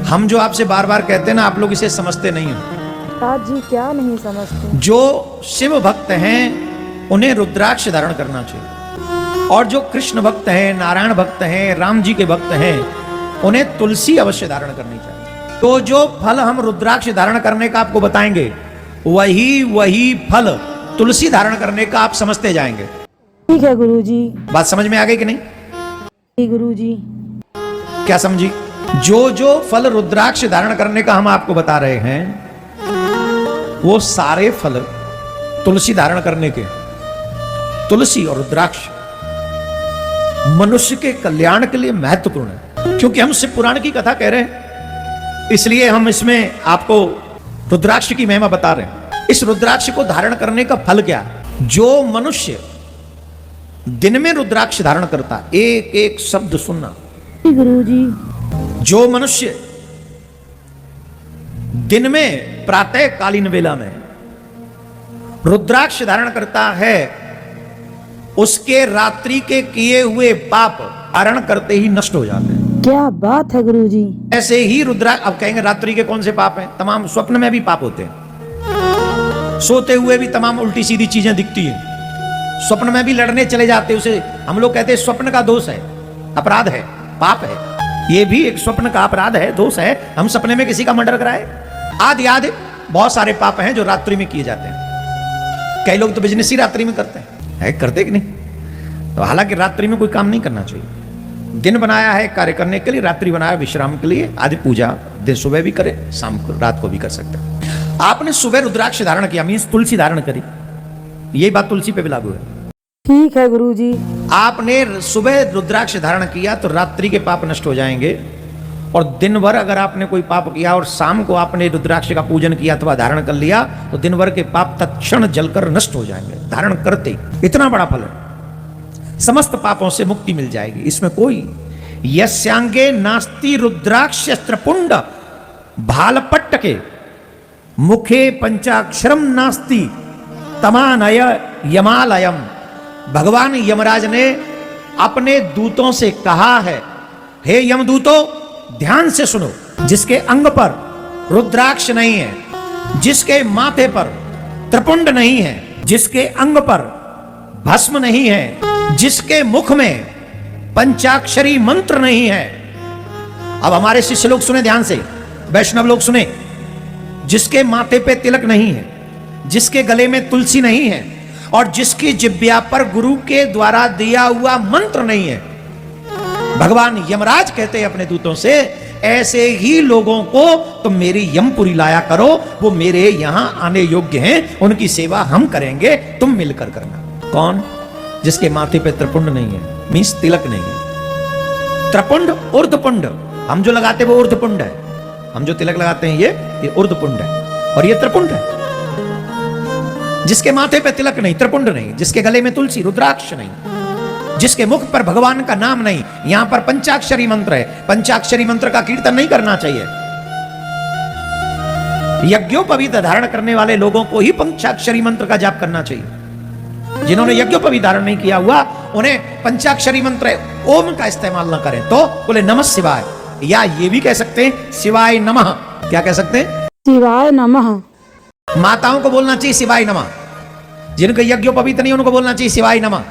हम जो आपसे बार बार कहते हैं ना, आप लोग इसे समझते नहीं हो। आज जी क्या नहीं समझते। जो शिव भक्त हैं उन्हें रुद्राक्ष धारण करना चाहिए, और जो कृष्ण भक्त हैं, नारायण भक्त हैं, राम जी के भक्त हैं, उन्हें तुलसी अवश्य धारण करनी चाहिए। तो जो फल हम रुद्राक्ष धारण करने का आपको बताएंगे, वही फल तुलसी धारण करने का आप समझते जाएंगे। ठीक है गुरुजी। बात समझ में आ गई कि नहीं? जी गुरुजी। क्या समझी? जो फल रुद्राक्ष धारण करने का हम आपको बता रहे हैं, वो सारे फल तुलसी धारण करने के, तुलसी और रुद्राक्ष मनुष्य के कल्याण के लिए महत्वपूर्ण है। क्योंकि हम शिव पुराण की कथा कह रहे हैं, इसलिए हम इसमें आपको रुद्राक्ष की महिमा बता रहे हैं। इस रुद्राक्ष को धारण करने का फल क्या? जो मनुष्य दिन में रुद्राक्ष धारण करता, एक एक शब्द सुनना गुरुजी। जो मनुष्य दिन में प्रातः कालीन वेला में रुद्राक्ष धारण करता है, उसके रात्रि के किए हुए पाप धारण करते ही नष्ट हो जाते हैं। क्या बात है गुरुजी। ऐसे ही रुद्राक्ष, अब कहेंगे रात्रि के कौन से पाप हैं? तमाम स्वप्न में भी पाप होते हैं, सोते हुए भी तमाम उल्टी सीधी चीजें दिखती हैं, स्वप्न में भी लड़ने चले जाते, उसे हम लोग कहते हैं स्वप्न का दोष है, अपराध है, पाप है। ये भी एक स्वप्न का अपराध है, दोष है। हम सपने में किसी का मर्डर कराए, आदि आदि बहुत सारे पाप हैं जो रात्रि में किए जाते हैं। कई लोग तो बिजनेस ही रात्रि में करते हैं, करते कि नहीं? तो हालांकि रात्रि में कोई काम नहीं करना चाहिए। दिन बनाया है कार्य करने के लिए, रात्रि बनाया विश्राम के लिए। आदि पूजा दिन सुबह भी करे, शाम को, रात को भी कर सकते हैं। आपने सुबह रुद्राक्ष धारण किया, मीन्स तुलसी धारण करी, यही बात तुलसी पे भी लागू है। ठीक है गुरुजी। आपने सुबह रुद्राक्ष धारण किया तो रात्रि के पाप नष्ट हो जाएंगे, और दिन भर अगर आपने कोई पाप किया और शाम को आपने रुद्राक्ष का पूजन किया अथवा धारण कर लिया, तो दिन भर के पाप तत्क्षण जलकर नष्ट हो जाएंगे, धारण करते। इतना बड़ा फल है, समस्त पापों से मुक्ति मिल जाएगी। इसमें कोई यस्यांगे नास्ति रुद्राक्ष त्रपुंड भालपट्ट के मुखे पंचाक्षरम नास्ति तमानय यमालयम। भगवान यमराज ने अपने दूतों से कहा है, हे यमदूतों ध्यान से सुनो, जिसके अंग पर रुद्राक्ष नहीं है, जिसके माथे पर त्रिपुंड नहीं है, जिसके अंग पर भस्म नहीं है, जिसके मुख में पंचाक्षरी मंत्र नहीं है। अब हमारे शिष्य लोग सुने ध्यान से, वैष्णव लोग सुने, जिसके माथे पे तिलक नहीं है, जिसके गले में तुलसी नहीं है, और जिसकी जिब्या पर गुरु के द्वारा दिया हुआ मंत्र नहीं है, भगवान यमराज कहते हैं अपने दूतों से, ऐसे ही लोगों को तुम मेरी यमपुरी लाया करो, वो मेरे यहां आने योग्य हैं, उनकी सेवा हम करेंगे, तुम मिलकर करना। कौन? जिसके माथे पे त्रिपुंड नहीं है, मीन्स तिलक नहीं है। त्रिपुंड ऊर्ध्वपुंड, हम जो लगाते वो ऊर्ध्वपुंड है, हम जो तिलक लगाते हैं ये ऊर्ध्वपुंड है, और ये त्रिपुंड है। जिसके माथे पे तिलक नहीं, त्रिपुंड नहीं, जिसके गले में तुलसी रुद्राक्ष नहीं, जिसके मुख पर भगवान का नाम नहीं, यहां पर पंचाक्षरी मंत्र है, पंचाक्षरी मंत्र का कीर्तन नहीं करना चाहिए। यज्ञोपवीत धारण करने वाले लोगों को ही पंचाक्षरी मंत्र का जाप करना चाहिए। जिन्होंने यज्ञोपवीत धारण नहीं किया हुआ, उन्हें पंचाक्षरी मंत्र ओम का इस्तेमाल न करें। तो बोले नमः शिवाय, या ये भी कह सकते हैं शिवाय नमः। क्या कह सकते हैं? शिवाय नमः। माताओं को बोलना चाहिए शिवाय नमः, जिनको यज्ञोपवीत नहीं उनको बोलना चाहिए शिवाय नमः।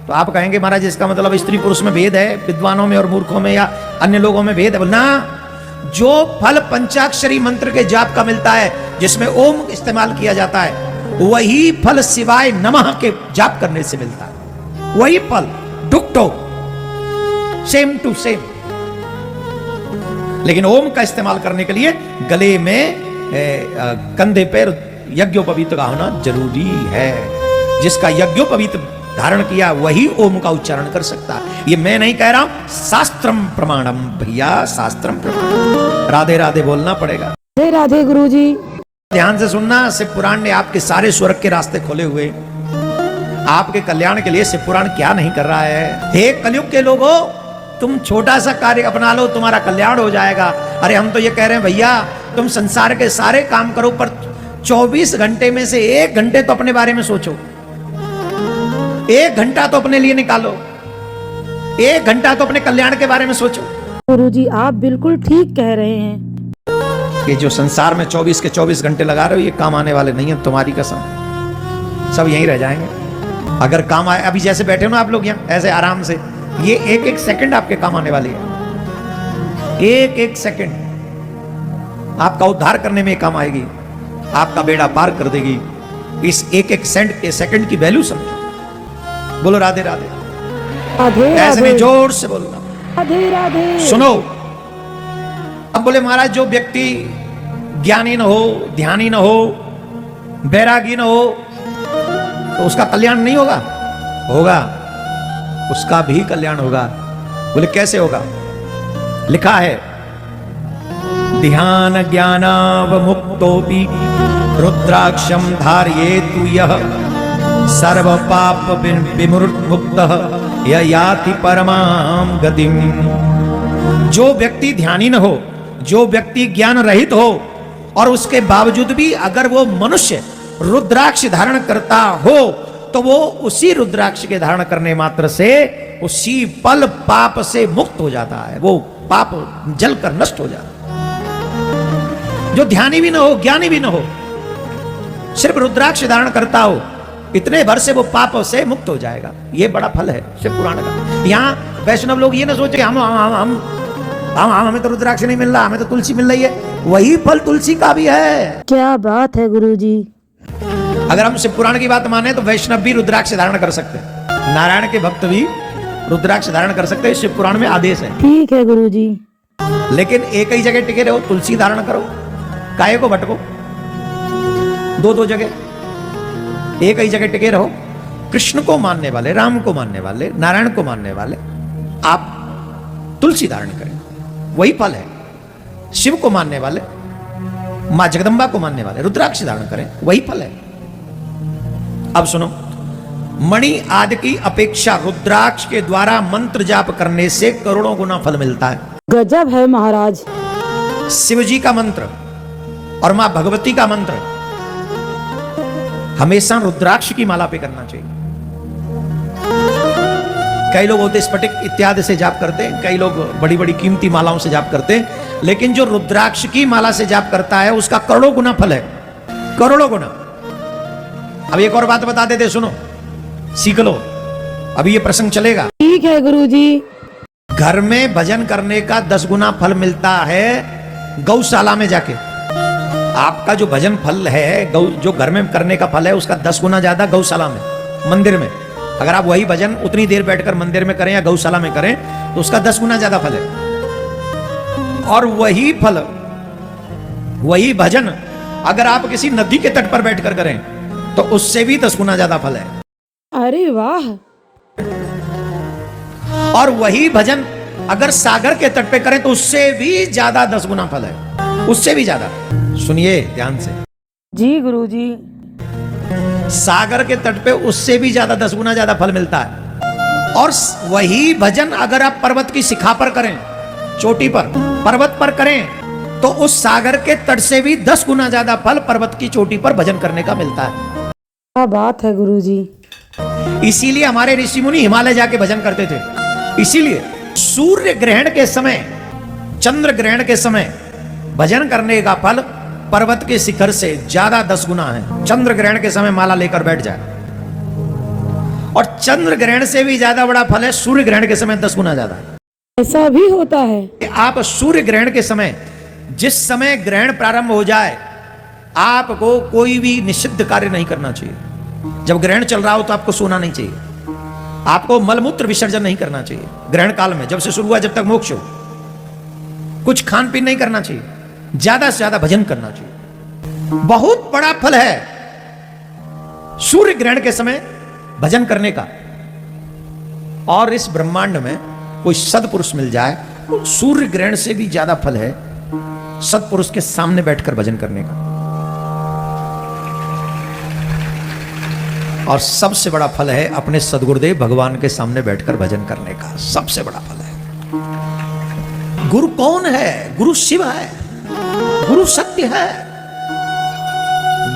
तो आप कहेंगे महाराज इसका मतलब स्त्री पुरुष में भेद है, विद्वानों में और मूर्खों में या अन्य लोगों में भेद है? ना, जो फल पंचाक्षरी मंत्र के जाप का मिलता है, जिसमें ओम इस्तेमाल किया जाता है, वही फल शिवाय नमः के जाप करने से मिलता है। वही फल डुक्टो, सेम टू सेम। लेकिन ओम का इस्तेमाल करने के लिए गले में कंधे पर यज्ञोपवीत का होना जरूरी है। जिसका यज्ञोपवीत धारण किया वही ओम का उच्चारण कर सकता है। ये मैं नहीं कह रहा हूं, शास्त्रम प्रमाणम भैया, शास्त्रम प्रमाणम। राधे राधे बोलना पड़ेगा। राधे राधे गुरुजी। ध्यान से सुनना, शिव पुराण ने आपके सारे स्वर्ग के रास्ते खोले हुए, आपके कल्याण के लिए शिव पुराण क्या नहीं कर रहा है। हे कलयुग के लोगों, तुम छोटा सा कार्य अपना लो, तुम्हारा कल्याण हो जाएगा। अरे हम तो ये कह रहे हैं भैया, तुम संसार के सारे काम करो, पर 24 घंटे में से 1 घंटे तो अपने बारे में सोचो। 1 घंटा तो अपने लिए निकालो, 1 घंटा तो अपने कल्याण के बारे में सोचो। गुरुजी आप बिल्कुल ठीक कह रहे हैं। कि जो संसार में 24 के 24 घंटे लगा रहे हो ये काम आने वाले नहीं है, तुम्हारी कसम, सब यहीं रह जाएंगे। अगर काम आए, अभी जैसे बैठे हो ना आप लोग यहाँ ऐसे आराम से, ये एक एक सेकंड आपके काम आने वाली है। एक एक सेकंड आपका उद्धार करने में काम आएगी, आपका बेड़ा पार कर देगी। इस एक एक सेकंड की वैल्यू समझो। बोलो राधे राधे। राधे ऐसे में राधे जोर से बोलना। राधे राधे। सुनो, अब बोले महाराज जो व्यक्ति ज्ञानी न हो, ध्यानी न हो, बैरागी न हो, तो उसका कल्याण नहीं होगा? होगा, उसका भी कल्याण होगा। बोले कैसे होगा? लिखा है, ध्यान ज्ञानावमुक्तोपि रुद्राक्षम धारयेतु यः सर्व पाप विमुक्तः य याति परमां गतिम। जो व्यक्ति ध्यानी न हो, जो व्यक्ति ज्ञान रहित हो, और उसके बावजूद भी अगर वो मनुष्य रुद्राक्ष धारण करता हो, तो वो उसी रुद्राक्ष के धारण करने मात्र से उसी पल पाप से मुक्त हो जाता है। वो पाप जलकर नष्ट हो जाता है। जो ध्यानी भी न हो, ज्ञानी भी न हो, सिर्फ रुद्राक्ष धारण करता हो, इतने भर से वो पाप से मुक्त हो जाएगा। ये बड़ा फल है शिव पुराण का। यहाँ वैष्णव लोग ये ना सोचे हमें तो रुद्राक्ष नहीं मिल रहा, हमें तो तुलसी मिल रही है। वही फल तुलसी का भी है। क्या बात है गुरुजी। अगर हम शिव पुराण की बात माने तो वैष्णव भी रुद्राक्ष धारण कर सकते हैं, नारायण के भक्त भी रुद्राक्ष धारण कर सकते हैं, शिव पुराण में आदेश है। ठीक है गुरुजी। लेकिन एक ही जगह टिके रहो, तुलसी धारण करो, काहे को भटको? दो जगह एक ही जगह टिके रहो। कृष्ण को मानने वाले, राम को मानने वाले, नारायण को मानने वाले, आप तुलसी धारण करें, वही फल है। शिव को मानने वाले, मां जगदंबा को मानने वाले रुद्राक्ष धारण करें, वही फल है। अब सुनो, मणि आदि की अपेक्षा रुद्राक्ष के द्वारा मंत्र जाप करने से करोड़ों गुना फल मिलता है। गजब है महाराज। शिव जी का मंत्र और मां भगवती का मंत्र हमेशा रुद्राक्ष की माला पे करना चाहिए। कई लोग होते स्फटिक इत्यादि से जाप करते हैं, कई लोग बड़ी बड़ी कीमती मालाओं से जाप करते हैं, लेकिन जो रुद्राक्ष की माला से जाप करता है उसका करोड़ों गुना फल है, करोड़ों गुना। अब एक और बात बता देते, सुनो, सीख लो, अभी ये प्रसंग चलेगा। ठीक है गुरुजी। घर में भजन करने का 10 गुना फल मिलता है गौशाला में जाके। आपका जो भजन फल है, जो घर में करने का फल है, उसका 10 गुना ज्यादा गौशाला में, मंदिर में। अगर आप वही भजन उतनी देर बैठकर मंदिर में करें या गौशाला में करें तो उसका 10 गुना ज्यादा फल है। और वही फल, वही भजन अगर आप किसी नदी के तट पर बैठकर करें तो उससे भी 10 गुना ज्यादा फल है। अरे वाह। और वही भजन अगर सागर के तट पे करें तो उससे भी ज्यादा 10 गुना फल है, उससे भी ज्यादा। सुनिए ध्यान से जी गुरुजी। सागर के तट पे उससे भी ज्यादा 10 गुना ज्यादा फल मिलता है। और वही भजन अगर आप पर्वत की शिखा पर करें, चोटी पर, पर्वत पर करें, तो उस सागर के तट से भी 10 गुना ज्यादा फल पर्वत की चोटी पर भजन करने का मिलता है। क्या बात है गुरुजी। इसीलिए हमारे ऋषि मुनि हिमालय जाके भजन करते थे। इसीलिए सूर्य ग्रहण के समय, चंद्र ग्रहण के समय भजन करने का फल पर्वत के शिखर से ज्यादा 10 गुना है। चंद्र ग्रहण के समय माला लेकर बैठ जाए, और चंद्र ग्रहण से भी ज्यादा बड़ा फल है सूर्य ग्रहण के समय 10 गुना ज्यादा। ऐसा भी होता है। आप सूर्य ग्रहण के समय, जिस समय ग्रहण प्रारंभ हो जाए, आपको कोई भी निषिद्ध कार्य नहीं करना चाहिए। जब ग्रहण चल रहा हो तो आपको सोना नहीं चाहिए, आपको मलमूत्र विसर्जन नहीं करना चाहिए। ग्रहण काल में जब से शुरू हुआ जब तक मोक्ष हो, कुछ खान पीन नहीं करना चाहिए, ज्यादा से ज्यादा भजन करना चाहिए। बहुत बड़ा फल है सूर्य ग्रहण के समय भजन करने का। और इस ब्रह्मांड में कोई सत्पुरुष मिल जाए, सूर्य ग्रहण से भी ज्यादा फल है सत्पुरुष के सामने बैठकर भजन करने का। और सबसे बड़ा फल है अपने सदगुरुदेव भगवान के सामने बैठकर भजन करने का, सबसे बड़ा फल है। गुरु कौन है? गुरु शिव है, गुरु सत्य है,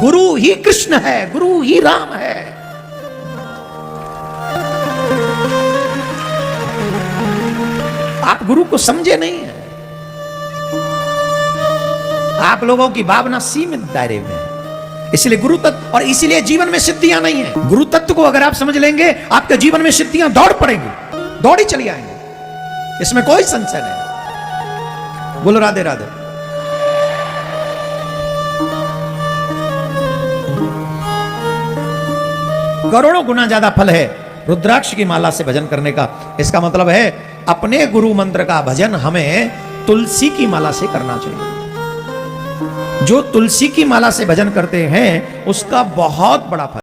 गुरु ही कृष्ण है, गुरु ही राम है। आप गुरु को समझे नहीं है। आप लोगों की भावना सीमित दायरे में है। इसलिए गुरु तत्व, और इसीलिए जीवन में सिद्धियां नहीं है। गुरु तत्व को अगर आप समझ लेंगे, आपके जीवन में सिद्धियां दौड़ पड़ेंगी, दौड़ी चली आएंगे, इसमें कोई संशय नहीं। बोलो राधे राधे। करोड़ों गुना ज्यादा फल है रुद्राक्ष की माला से भजन करने का। इसका मतलब है अपने गुरु मंत्र का भजन हमें तुलसी की माला से करना चाहिए। जो तुलसी की माला से भजन करते हैं उसका बहुत बड़ा फल।